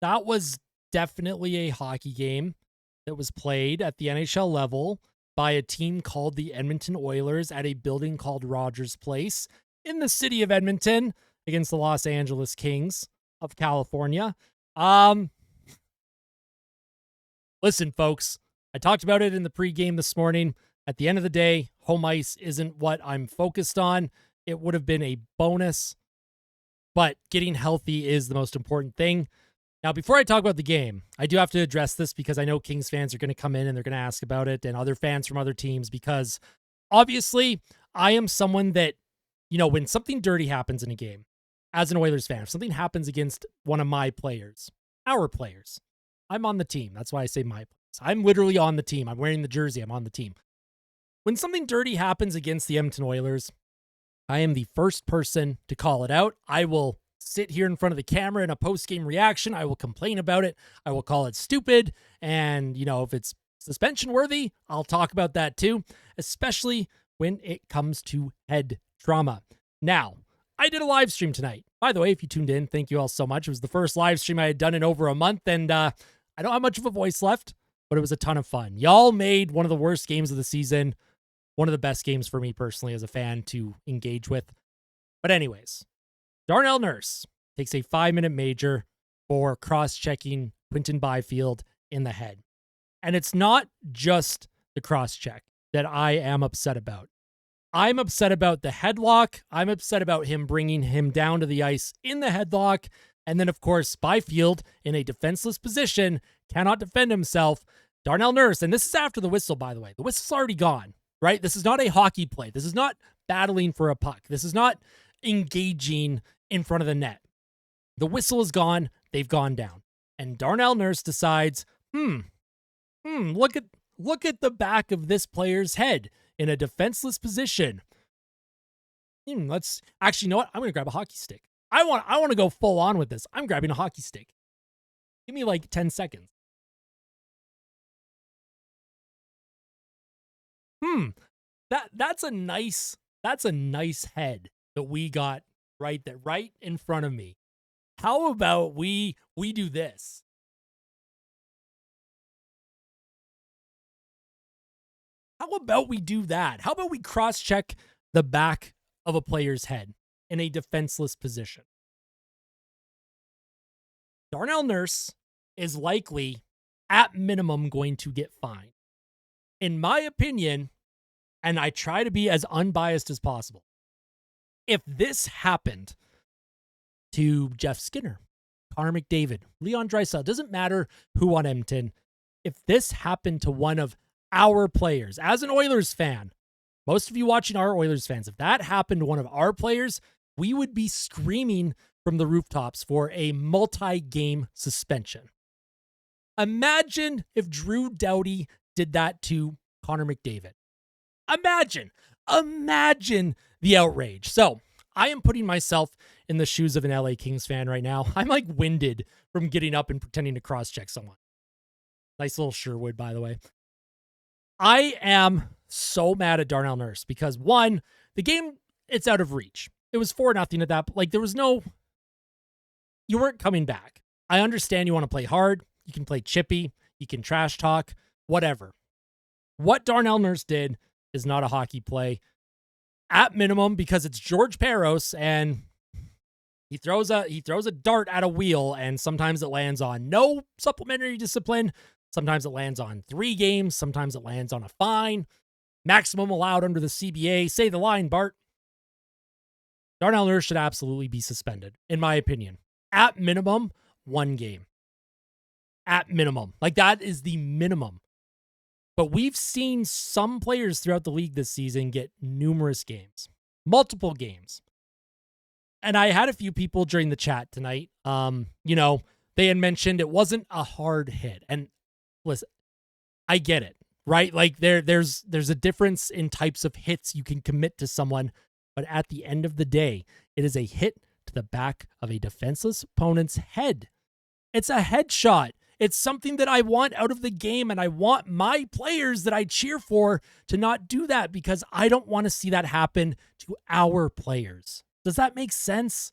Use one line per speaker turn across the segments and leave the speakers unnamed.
That was definitely a hockey game that was played at the NHL level by a team called the Edmonton Oilers at a building called Rogers Place in the city of Edmonton against the Los Angeles Kings of California. Um, Listen, folks, I talked about it in the pregame this morning. At the end of the day, home ice isn't what I'm focused on. It would have been a bonus, but getting healthy is the most important thing. Now, before I talk about the game, I do have to address this because I know Kings fans are going to come in and they're going to ask about it, and other fans from other teams, because obviously I am someone that, when something dirty happens in a game, as an Oilers fan, if something happens against one of my players, our players, I'm on the team. That's why I say my players. I'm literally on the team. I'm wearing the jersey. I'm on the team. When something dirty happens against the Edmonton Oilers, I am the first person to call it out. I will sit here in front of the camera in a post-game reaction. I will complain about it. I will call it stupid. And, if it's suspension worthy, I'll talk about that too, especially when it comes to head trauma. Now, I did a live stream tonight. By the way, if you tuned in, thank you all so much. It was the first live stream I had done in over a month, and I don't have much of a voice left, but it was a ton of fun. Y'all made one of the worst games of the season one of the best games for me personally as a fan to engage with. But anyways, Darnell Nurse takes a 5-minute major for cross-checking Quinton Byfield in the head. And it's not just the cross-check that I am upset about. I'm upset about the headlock. I'm upset about him bringing him down to the ice in the headlock. And then, of course, Byfield in a defenseless position cannot defend himself. Darnell Nurse, and this is after the whistle, by the way. The whistle's already gone. Right? This is not a hockey play. This is not battling for a puck. This is not engaging in front of the net. The whistle is gone. They've gone down. And Darnell Nurse decides, look at the back of this player's head in a defenseless position. Let's actually, you know what? I'm going to grab a hockey stick. I want to go full on with this. I'm grabbing a hockey stick. Give me like 10 seconds. That's a nice head that we got right in front of me. How about we do this? How about we do that? How about we cross-check the back of a player's head in a defenseless position? Darnell Nurse is likely, at minimum, going to get fined. In my opinion, and I try to be as unbiased as possible, if this happened to Jeff Skinner, Connor McDavid, Leon Draisaitl, doesn't matter who on Edmonton, if this happened to one of our players, as an Oilers fan, most of you watching are Oilers fans, if that happened to one of our players, we would be screaming from the rooftops for a multi-game suspension. Imagine if Drew Doughty did that to Connor McDavid. Imagine the outrage. So I am putting myself in the shoes of an LA Kings fan right now. I'm like winded from getting up and pretending to cross-check someone. Nice little Sherwood, by the way. I am so mad at Darnell Nurse because, one, the game, it's out of reach. It was 4-0 at that. Like, you weren't coming back. I understand you want to play hard. You can play chippy. You can trash talk, whatever. What Darnell Nurse did is not a hockey play. At minimum, because it's George Peros and he throws a dart at a wheel, and sometimes it lands on no supplementary discipline. Sometimes it lands on 3 games. Sometimes it lands on a fine. Maximum allowed under the CBA. Say the line, Bart. Darnell Nurse should absolutely be suspended, in my opinion. At minimum, 1 game. At minimum. Like, that is the minimum. But we've seen some players throughout the league this season get numerous games, multiple games. And I had a few people during the chat tonight, they had mentioned it wasn't a hard hit. And listen, I get it, right? Like there's a difference in types of hits you can commit to someone. But at the end of the day, it is a hit to the back of a defenseless opponent's head. It's a headshot. It's something that I want out of the game, and I want my players that I cheer for to not do that because I don't want to see that happen to our players. Does that make sense?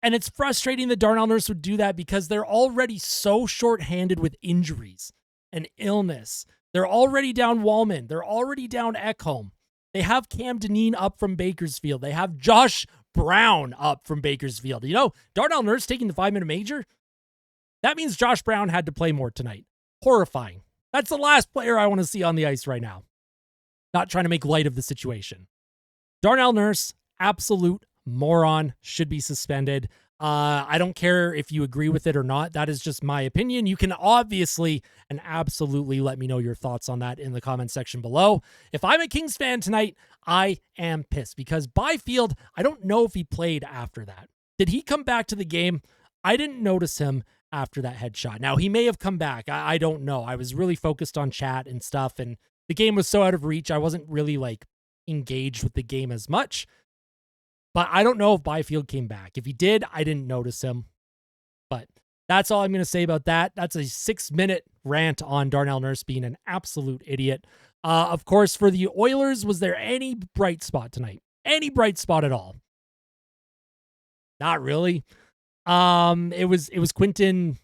And it's frustrating that Darnell Nurse would do that because they're already so shorthanded with injuries and illness. They're already down Walman. They're already down Ekholm. They have Cam Dineen up from Bakersfield. They have Josh Brown up from Bakersfield. You know, Darnell Nurse taking the 5-minute major, that means Josh Brown had to play more tonight. Horrifying. That's the last player I want to see on the ice right now. Not trying to make light of the situation. Darnell Nurse, absolute moron, should be suspended. I don't care if you agree with it or not. That is just my opinion. You can obviously and absolutely let me know your thoughts on that in the comment section below. If I'm a Kings fan tonight, I am pissed because Byfield, I don't know if he played after that. Did he come back to the game? I didn't notice him after that headshot. Now, he may have come back. I don't know. I was really focused on chat and stuff, and the game was so out of reach. I wasn't really engaged with the game as much. But I don't know if Byfield came back. If he did, I didn't notice him. But that's all I'm going to say about that. That's a 6-minute rant on Darnell Nurse being an absolute idiot. Of course, for the Oilers, was there any bright spot tonight? Any bright spot at all? Not really. It was Quinn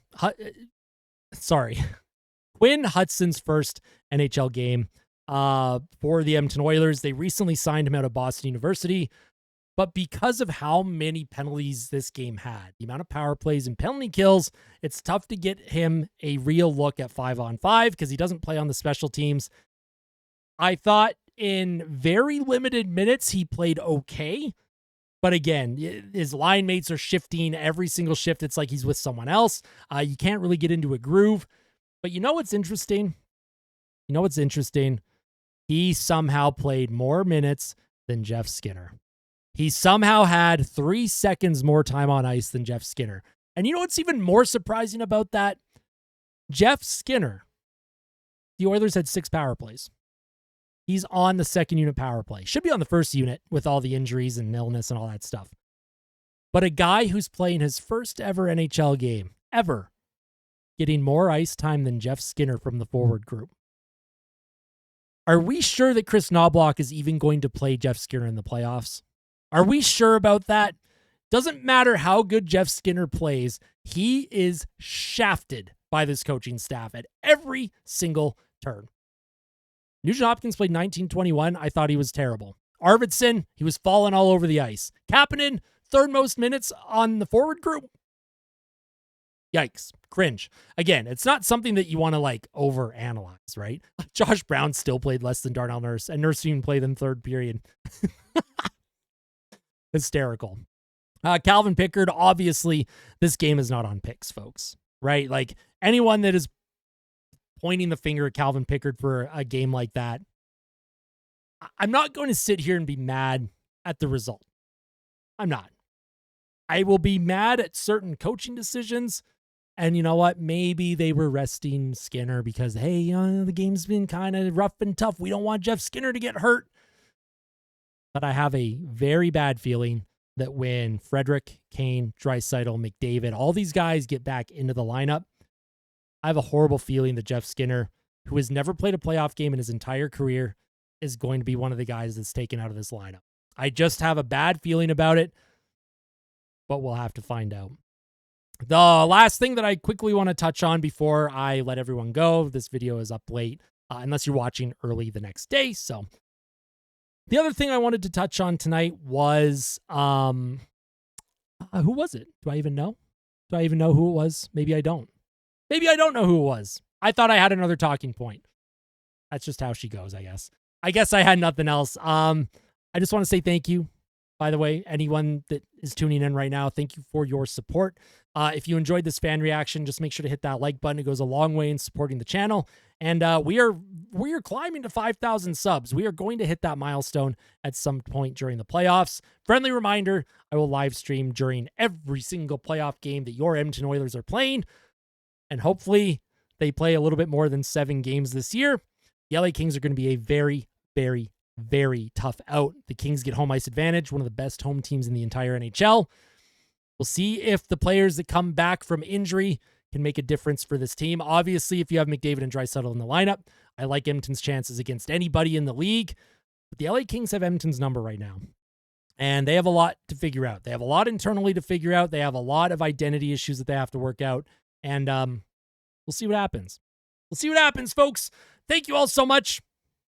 Hudson's first NHL game for the Edmonton Oilers. They recently signed him out of Boston University. But because of how many penalties this game had, the amount of power plays and penalty kills, it's tough to get him a real look at 5-on-5 because he doesn't play on the special teams. I thought in very limited minutes, he played okay. But again, his line mates are shifting every single shift. It's like he's with someone else. You can't really get into a groove. But you know what's interesting? He somehow played more minutes than Jeff Skinner. He somehow had 3 seconds more time on ice than Jeff Skinner. And you know what's even more surprising about that? Jeff Skinner, the Oilers had 6 power plays. He's on the second unit power play. Should be on the first unit with all the injuries and illness and all that stuff. But a guy who's playing his first ever NHL game, ever, getting more ice time than Jeff Skinner from the forward group. Are we sure that Chris Knobloch is even going to play Jeff Skinner in the playoffs? Are we sure about that? Doesn't matter how good Jeff Skinner plays. He is shafted by this coaching staff at every single turn. Nugent Hopkins played 19-21. I thought he was terrible. Arvidsson, he was falling all over the ice. Kapanen, third most minutes on the forward group. Yikes. Cringe. Again, it's not something that you want to overanalyze, right? Josh Brown still played less than Darnell Nurse, and Nurse even played in third period. Hysterical. Calvin Pickard, obviously, this game is not on picks, folks, right? Anyone that is pointing the finger at Calvin Pickard for a game like that, I'm not going to sit here and be mad at the result. I'm not. I will be mad at certain coaching decisions. And you know what? Maybe they were resting Skinner because, hey, the game's been kind of rough and tough. We don't want Jeff Skinner to get hurt. But I have a very bad feeling that when Frederick, Kane, Draisaitl, McDavid, all these guys get back into the lineup, I have a horrible feeling that Jeff Skinner, who has never played a playoff game in his entire career, is going to be one of the guys that's taken out of this lineup. I just have a bad feeling about it, but we'll have to find out. The last thing that I quickly want to touch on before I let everyone go, this video is up late, unless you're watching early the next day, so... The other thing I wanted to touch on tonight was, who was it? Do I even know? Do I even know who it was? Maybe I don't. Maybe I don't know who it was. I thought I had another talking point. That's just how she goes, I guess. I guess I had nothing else. I just want to say thank you. By the way, anyone that is tuning in right now, thank you for your support. If you enjoyed this fan reaction, just make sure to hit that like button. It goes a long way in supporting the channel. And we are climbing to 5,000 subs. We are going to hit that milestone at some point during the playoffs. Friendly reminder, I will live stream during every single playoff game that your Edmonton Oilers are playing. And hopefully they play a little bit more than 7 games this year. The LA Kings are going to be a very, very, very tough out. The Kings get home ice advantage, one of the best home teams in the entire NHL. We'll see if the players that come back from injury can make a difference for this team. Obviously, if you have McDavid and Draisaitl in the lineup, I like Edmonton's chances against anybody in the league. But the LA Kings have Edmonton's number right now. And they have a lot to figure out. They have a lot internally to figure out. They have a lot of identity issues that they have to work out. And we'll see what happens. We'll see what happens, folks. Thank you all so much.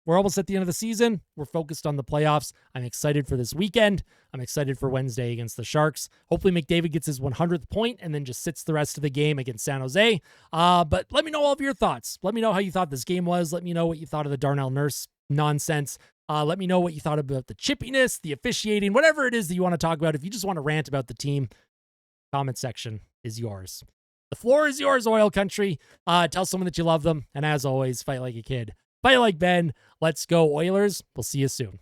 We're almost at the end of the season. We're focused on the playoffs. I'm excited for this weekend. I'm excited for Wednesday against the Sharks. Hopefully McDavid gets his 100th point and then just sits the rest of the game against San Jose. But let me know all of your thoughts. Let me know how you thought this game was. Let me know what you thought of the Darnell Nurse nonsense. Let me know what you thought about the chippiness, the officiating, whatever it is that you want to talk about. If you just want to rant about the team, comment section is yours. The floor is yours, Oil Country. Tell someone that you love them. And as always, fight like a kid. Fight like Ben. Let's go, Oilers. We'll see you soon.